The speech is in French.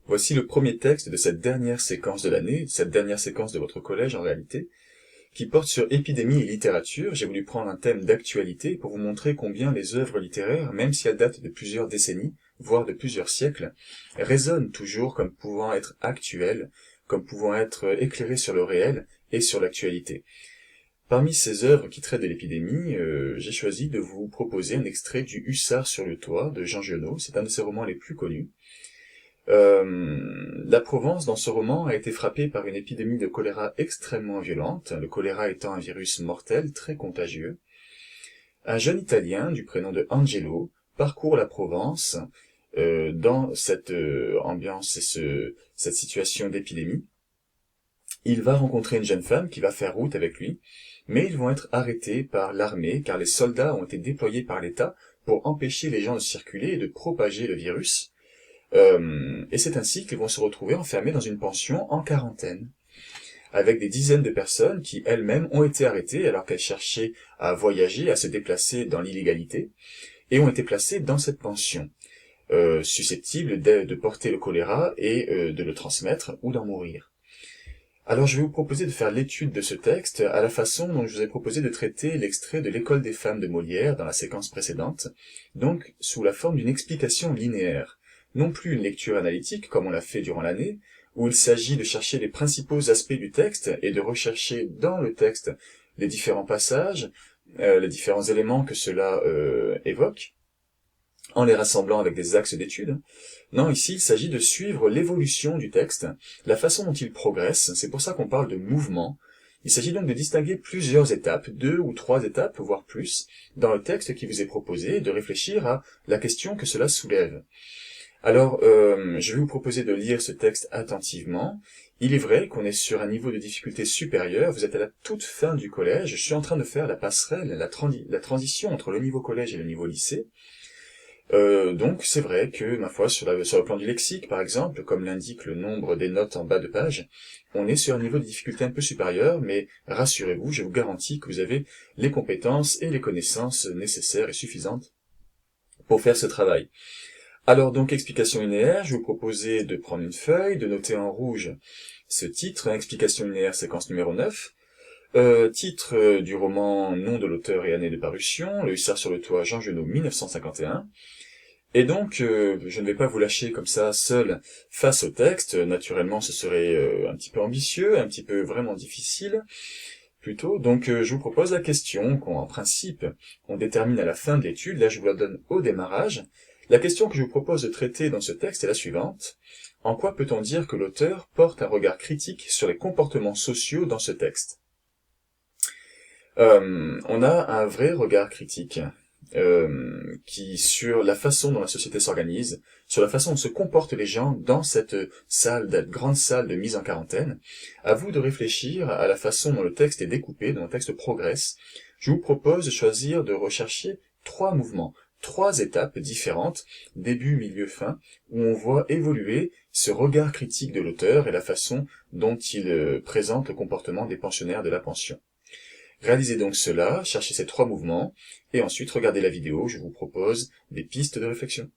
Voici le premier texte de cette dernière séquence de l'année, cette dernière séquence de votre collège en réalité, qui porte sur épidémie et littérature. J'ai voulu prendre un thème d'actualité pour vous montrer combien les œuvres littéraires, même si elles datent de plusieurs décennies, voire de plusieurs siècles, résonnent toujours comme pouvant être actuelles, comme pouvant être éclairées sur le réel et sur l'actualité. Parmi ces œuvres qui traitent de l'épidémie, j'ai choisi de vous proposer un extrait du Hussard sur le toit de Jean Giono. C'est un de ses romans les plus connus. La Provence, dans ce roman, a été frappée par une épidémie de choléra extrêmement violente, le choléra étant un virus mortel très contagieux. Un jeune Italien, du prénom de Angelo, parcourt la Provence dans cette ambiance et cette situation d'épidémie. Il va rencontrer une jeune femme qui va faire route avec lui, mais ils vont être arrêtés par l'armée car les soldats ont été déployés par l'État pour empêcher les gens de circuler et de propager le virus. Et c'est ainsi qu'ils vont se retrouver enfermés dans une pension en quarantaine, avec des dizaines de personnes qui elles-mêmes ont été arrêtées alors qu'elles cherchaient à voyager, à se déplacer dans l'illégalité, et ont été placées dans cette pension, susceptibles de porter le choléra et de le transmettre ou d'en mourir. Alors je vais vous proposer de faire l'étude de ce texte à la façon dont je vous ai proposé de traiter l'extrait de l'École des femmes de Molière dans la séquence précédente, donc sous la forme d'une explication linéaire. Non plus une lecture analytique, comme on l'a fait durant l'année, où il s'agit de chercher les principaux aspects du texte et de rechercher dans le texte les différents passages, les différents éléments que cela évoque, en les rassemblant avec des axes d'étude. Non, ici, il s'agit de suivre l'évolution du texte, la façon dont il progresse, c'est pour ça qu'on parle de mouvement. Il s'agit donc de distinguer plusieurs étapes, 2 ou 3 étapes, voire plus, dans le texte qui vous est proposé, et de réfléchir à la question que cela soulève. Alors, je vais vous proposer de lire ce texte attentivement. Il est vrai qu'on est sur un niveau de difficulté supérieur, vous êtes à la toute fin du collège, je suis en train de faire la passerelle, la transition entre le niveau collège et le niveau lycée. Donc c'est vrai que, ma foi, sur le plan du lexique, par exemple, comme l'indique le nombre des notes en bas de page, on est sur un niveau de difficulté un peu supérieur, mais rassurez-vous, je vous garantis que vous avez les compétences et les connaissances nécessaires et suffisantes pour faire ce travail. Alors donc, explication linéaire, je vais vous proposer de prendre une feuille, de noter en rouge ce titre, explication linéaire séquence numéro 9, titre du roman, nom de l'auteur et année de parution, Le Hussard sur le toit, Jean Giono, 1951. Et donc, je ne vais pas vous lâcher comme ça, seul, face au texte. Naturellement, ce serait un petit peu ambitieux, un petit peu vraiment difficile, plutôt. Donc, je vous propose la question qu'en principe, on détermine à la fin de l'étude. Là, je vous la donne au démarrage. La question que je vous propose de traiter dans ce texte est la suivante. En quoi peut-on dire que l'auteur porte un regard critique sur les comportements sociaux dans ce texte ? On a un vrai regard critique qui sur la façon dont la société s'organise, sur la façon dont se comportent les gens dans cette grande salle de mise en quarantaine. À vous de réfléchir à la façon dont le texte est découpé, dont le texte progresse. Je vous propose de choisir de rechercher 3 mouvements, 3 étapes différentes, début, milieu, fin, où on voit évoluer ce regard critique de l'auteur et la façon dont il présente le comportement des pensionnaires de la pension. Réalisez donc cela, cherchez ces 3 mouvements, et ensuite regardez la vidéo, je vous propose des pistes de réflexion.